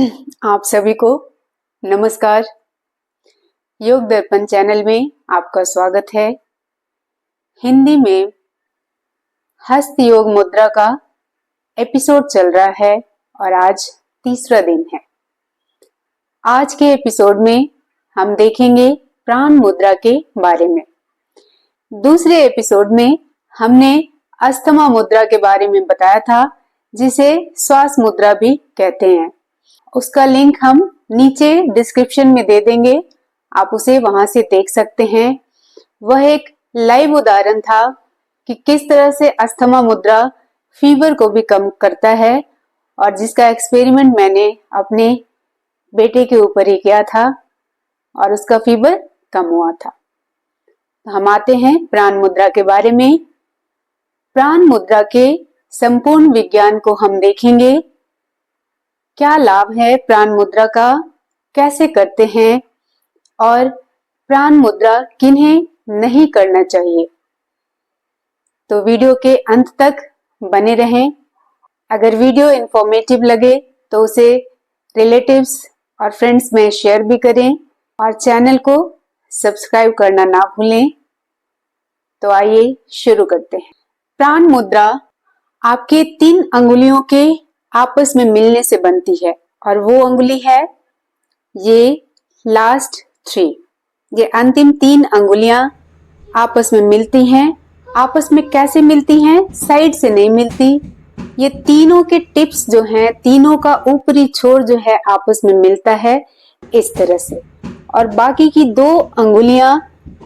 आप सभी को नमस्कार। योग दर्पण चैनल में आपका स्वागत है। हिंदी में हस्त योग मुद्रा का एपिसोड चल रहा है और आज तीसरा दिन है। आज के एपिसोड में हम देखेंगे प्राण मुद्रा के बारे में। दूसरे एपिसोड में हमने अस्थमा मुद्रा के बारे में बताया था, जिसे श्वास मुद्रा भी कहते हैं। उसका लिंक हम नीचे डिस्क्रिप्शन में दे देंगे, आप उसे वहां से देख सकते हैं। वह एक लाइव उदाहरण था कि किस तरह से अस्थमा मुद्रा फीवर को भी कम करता है, और जिसका एक्सपेरिमेंट मैंने अपने बेटे के ऊपर ही किया था और उसका फीवर कम हुआ था। तो हम आते हैं प्राण मुद्रा के बारे में। प्राण मुद्रा के संपूर्ण विज्ञान को हम देखेंगे। क्या लाभ है प्राण मुद्रा का, कैसे करते हैं और प्राण मुद्रा किन्हें नहीं करना चाहिए। तो वीडियो के अंत तक बने रहें। अगर वीडियो इंफॉर्मेटिव लगे तो उसे रिलेटिव्स और फ्रेंड्स में शेयर भी करें और चैनल को सब्सक्राइब करना ना भूलें। तो आइए शुरू करते हैं। प्राण मुद्रा आपके 3 अंगुलियों के आपस में मिलने से बनती है, और वो अंगुली है ये लास्ट 3। ये अंतिम 3 अंगुलियां आपस में मिलती हैं। आपस में कैसे मिलती हैं? साइड से नहीं मिलती। ये तीनों के टिप्स जो हैं, तीनों का ऊपरी छोर जो है आपस में मिलता है इस तरह से, और बाकी की 2 अंगुलियां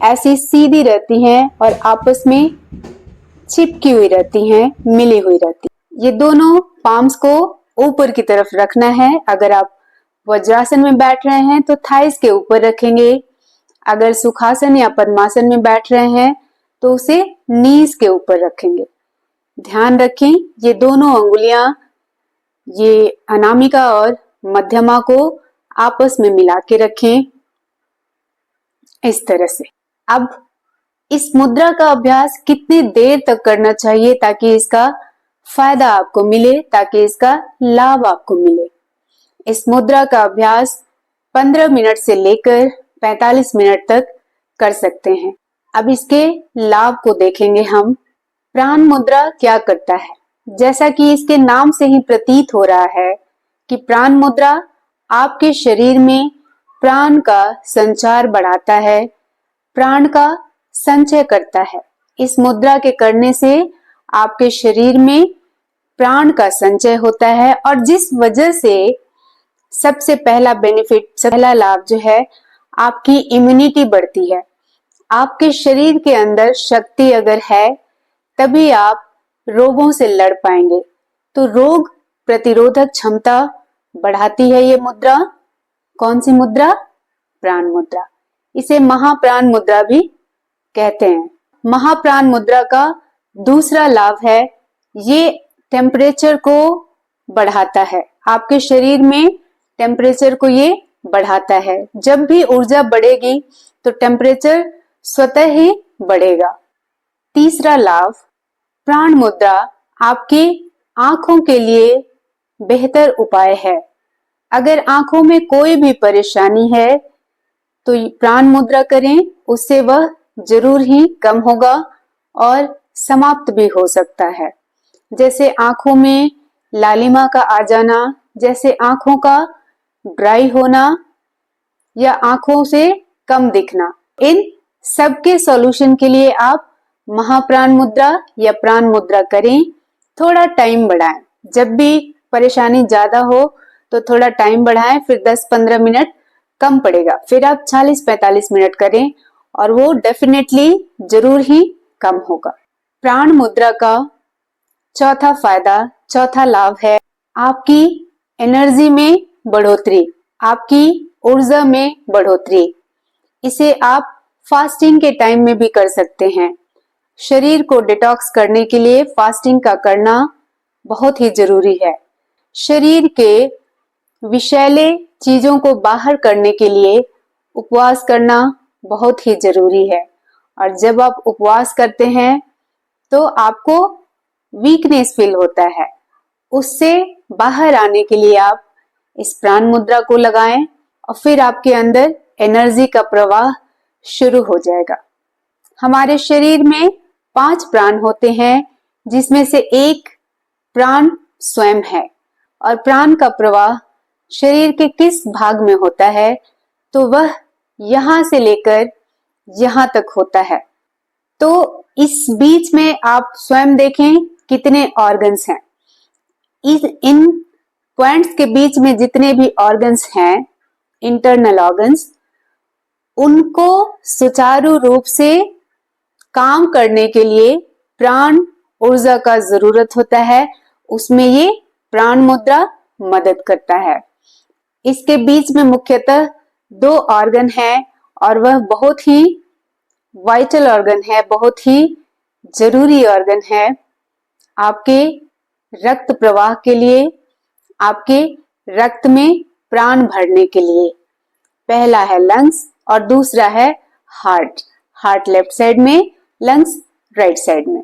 ऐसी सीधी रहती हैं और आपस में चिपकी हुई रहती हैं, मिली हुई रहती। ये दोनों पाम्स को ऊपर की तरफ रखना है। अगर आप वज्रासन में बैठ रहे हैं तो थाइस के ऊपर रखेंगे। अगर सुखासन या पद्मासन में बैठ रहे हैं तो उसे नीज के ऊपर रखेंगे। ध्यान रखें, ये दोनों अंगुलियां, ये अनामिका और मध्यमा को आपस में मिला के रखें इस तरह से। अब इस मुद्रा का अभ्यास कितनी देर तक करना चाहिए ताकि इसका फायदा आपको मिले, ताकि इसका लाभ आपको मिले। इस मुद्रा का अभ्यास 15 मिनट से लेकर 45 मिनट तक कर सकते हैं। अब इसके लाभ को देखेंगे हम। प्राण मुद्रा क्या करता है? जैसा कि इसके नाम से ही प्रतीत हो रहा है कि प्राण मुद्रा आपके शरीर में प्राण का संचार बढ़ाता है, प्राण का संचय करता है। इस मुद्रा के करने से आपके शरीर में प्राण का संचय होता है, और जिस वजह से सबसे पहला बेनिफिट, पहला लाभ जो है, आपकी इम्यूनिटी बढ़ती है। आपके शरीर के अंदर शक्ति अगर है तभी आप रोगों से लड़ पाएंगे। तो रोग प्रतिरोधक क्षमता बढ़ाती है ये मुद्रा। कौन सी मुद्रा? प्राण मुद्रा। इसे महाप्राण मुद्रा भी कहते हैं। महाप्राण मुद्रा का दूसरा लाभ है, ये टेम्परेचर को बढ़ाता है। आपके शरीर में टेम्परेचर को ये बढ़ाता है। जब भी ऊर्जा बढ़ेगी तो टेम्परेचर स्वतः ही बढ़ेगा। तीसरा लाभ, प्राण मुद्रा आपकी आंखों के लिए बेहतर उपाय है। अगर आंखों में कोई भी परेशानी है तो प्राण मुद्रा करें, उससे वह जरूर ही कम होगा और समाप्त भी हो सकता है। जैसे आंखों में लालिमा का आ जाना, जैसे आंखों का ड्राई होना या आंखों से कम दिखना, इन सबके सॉल्यूशन के लिए आप महाप्राण मुद्रा या प्राण मुद्रा करें। थोड़ा टाइम बढ़ाएं। जब भी परेशानी ज्यादा हो तो थोड़ा टाइम बढ़ाएं, फिर 10-15 मिनट कम पड़ेगा, फिर आप 40-45 मिनट करें और वो डेफिनेटली जरूर ही कम होगा। प्राण मुद्रा का चौथा फायदा, चौथा लाभ है आपकी एनर्जी में बढ़ोतरी, आपकी ऊर्जा में बढ़ोतरी। इसे आप फास्टिंग के टाइम में भी कर सकते हैं। शरीर को डिटॉक्स करने के लिए फास्टिंग का करना बहुत ही जरूरी है। शरीर के विषैले चीजों को बाहर करने के लिए उपवास करना बहुत ही जरूरी है। और जब आप उपवास करते हैं तो आपको वीकनेस फील होता है, उससे बाहर आने के लिए आप इस प्राण मुद्रा को लगाएं और फिर आपके अंदर एनर्जी का प्रवाह शुरू हो जाएगा। हमारे शरीर में 5 प्राण होते हैं, जिसमें से एक प्राण स्वयं है। और प्राण का प्रवाह शरीर के किस भाग में होता है, तो वह यहां से लेकर यहां तक होता है। तो इस बीच में आप स्वयं देखें कितने ऑर्गन्स हैं। इन पॉइंट्स के बीच में जितने भी ऑर्गन्स हैं, इंटरनल ऑर्गन्स, उनको सुचारू रूप से काम करने के लिए प्राण ऊर्जा का जरूरत होता है। उसमें ये प्राण मुद्रा मदद करता है। इसके बीच में मुख्यतः 2 ऑर्गन है और वह बहुत ही वाइटल ऑर्गन है, बहुत ही जरूरी ऑर्गन है आपके रक्त प्रवाह के लिए, आपके रक्त में प्राण भरने के लिए। पहला है लंग्स और दूसरा है हार्ट। हार्ट लेफ्ट साइड में, लंग्स राइट साइड में।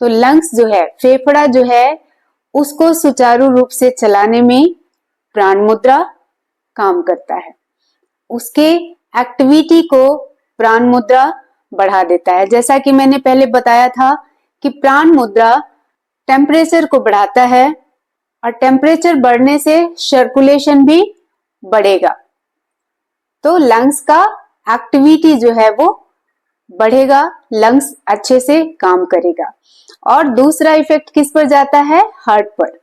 तो लंग्स जो है, फेफड़ा जो है, उसको सुचारू रूप से चलाने में प्राण मुद्रा काम करता है। उसके एक्टिविटी को प्राण मुद्रा बढ़ा देता है। जैसा कि मैंने पहले बताया था कि प्राण मुद्रा टेम्परेचर को बढ़ाता है और टेम्परेचर बढ़ने से सर्कुलेशन भी बढ़ेगा। तो लंग्स का एक्टिविटी जो है वो बढ़ेगा, लंग्स अच्छे से काम करेगा। और दूसरा इफेक्ट किस पर जाता है? हार्ट पर।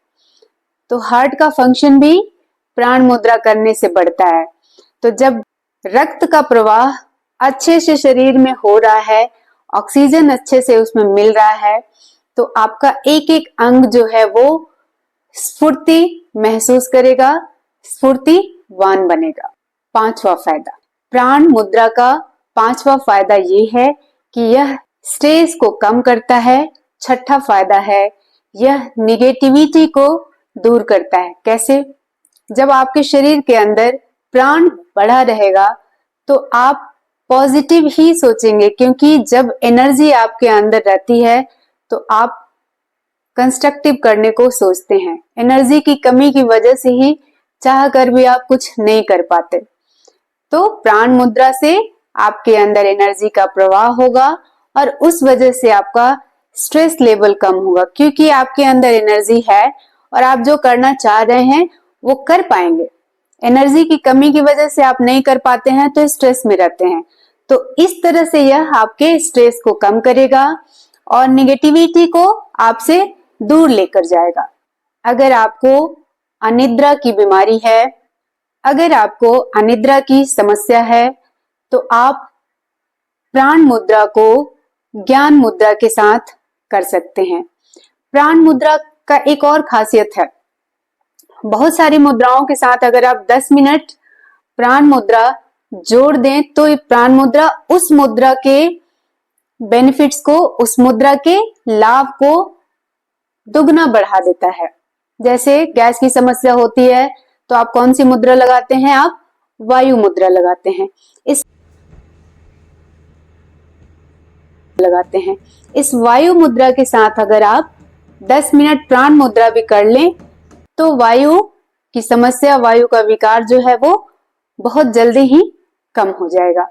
तो हार्ट का फंक्शन भी प्राण मुद्रा करने से बढ़ता है। तो जब रक्त का प्रवाह अच्छे से शरीर में हो रहा है, ऑक्सीजन अच्छे से उसमें मिल रहा है, तो आपका एक एक अंग जो है वो स्फूर्ति महसूस करेगा, स्फूर्तिवान बनेगा। 5वां फायदा, प्राण मुद्रा का 5वां फायदा ये है कि यह स्ट्रेस को कम करता है। 6ठा फायदा है, यह निगेटिविटी को दूर करता है। कैसे? जब आपके शरीर के अंदर प्राण बढ़ा रहेगा तो आप पॉजिटिव ही सोचेंगे, क्योंकि जब एनर्जी आपके अंदर रहती है तो आप कंस्ट्रक्टिव करने को सोचते हैं। एनर्जी की कमी की वजह से ही चाह कर भी आप कुछ नहीं कर पाते। तो प्राण मुद्रा से आपके अंदर एनर्जी का प्रवाह होगा और उस वजह से आपका स्ट्रेस लेवल कम होगा, क्योंकि आपके अंदर एनर्जी है और आप जो करना चाह रहे हैं वो कर पाएंगे। एनर्जी की कमी की वजह से आप नहीं कर पाते हैं तो स्ट्रेस में रहते हैं। तो इस तरह से यह आपके स्ट्रेस को कम करेगा और निगेटिविटी को आपसे दूर लेकर जाएगा। अगर आपको अनिद्रा की बीमारी है, अगर आपको अनिद्रा की समस्या है, तो आप प्राण मुद्रा को ज्ञान मुद्रा के साथ कर सकते हैं। प्राण मुद्रा का एक और खासियत है, बहुत सारी मुद्राओं के साथ अगर आप 10 मिनट प्राण मुद्रा जोड़ दें तो ये प्राण मुद्रा उस मुद्रा के बेनिफिट्स को, उस मुद्रा के लाभ को दुगना बढ़ा देता है। जैसे गैस की समस्या होती है तो आप कौन सी मुद्रा लगाते हैं? आप वायु मुद्रा लगाते हैं। इस वायु मुद्रा के साथ अगर आप 10 मिनट प्राण मुद्रा भी कर लें तो वायु की समस्या, वायु का विकार जो है वो बहुत जल्दी ही कम हो जाएगा।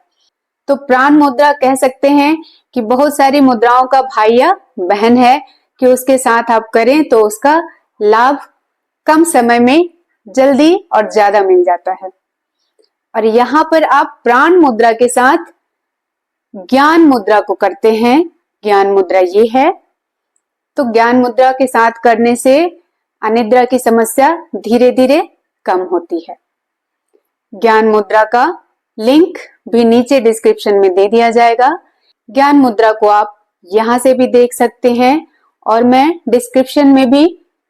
तो प्राण मुद्रा कह सकते हैं कि बहुत सारी मुद्राओं का भाई या बहन है कि उसके साथ आप करें तो उसका लाभ कम समय में जल्दी और ज्यादा मिल जाता है। और यहाँ पर आप प्राण मुद्रा के साथ ज्ञान मुद्रा को करते हैं। ज्ञान मुद्रा ये है। तो ज्ञान मुद्रा के साथ करने से अनिद्रा की समस्या धीरे धीरे कम होती है। ज्ञान मुद्रा का लिंक भी नीचे डिस्क्रिप्शन में दे दिया जाएगा। ज्ञान मुद्रा को आप यहां से भी देख सकते हैं और मैं डिस्क्रिप्शन में भी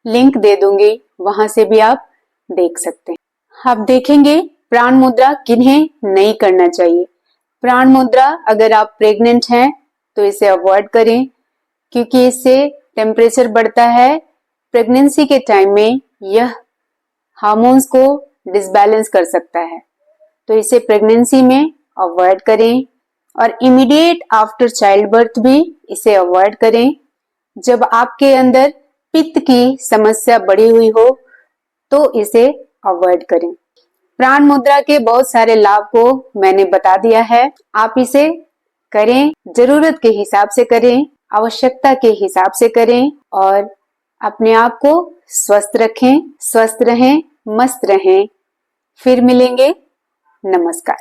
लिंक दे दूंगी, वहां से भी आप देख सकते हैं। आप देखेंगे प्राण मुद्रा किन्हें नहीं करना चाहिए। प्राण मुद्रा अगर आप प्रेग्नेंट हैं तो इसे अवॉइड करें, क्योंकि इससे टेम्परेचर बढ़ता है। प्रेगनेंसी के टाइम में यह हार्मोन्स को डिसबैलेंस कर सकता है, तो इसे प्रेगनेंसी में अवॉइड करें। और इमीडिएट आफ्टर चाइल्ड बर्थ भी इसे अवॉइड करें। जब आपके अंदर पित्त की समस्या बढ़ी हुई हो तो इसे अवॉइड करें। प्राण मुद्रा के बहुत सारे लाभ को मैंने बता दिया है, आप इसे करें, जरूरत के हिसाब से करें, आवश्यकता के हिसाब से करें और अपने आप को स्वस्थ रखें, स्वस्थ रहें, मस्त रहें। फिर मिलेंगे। नमस्कार।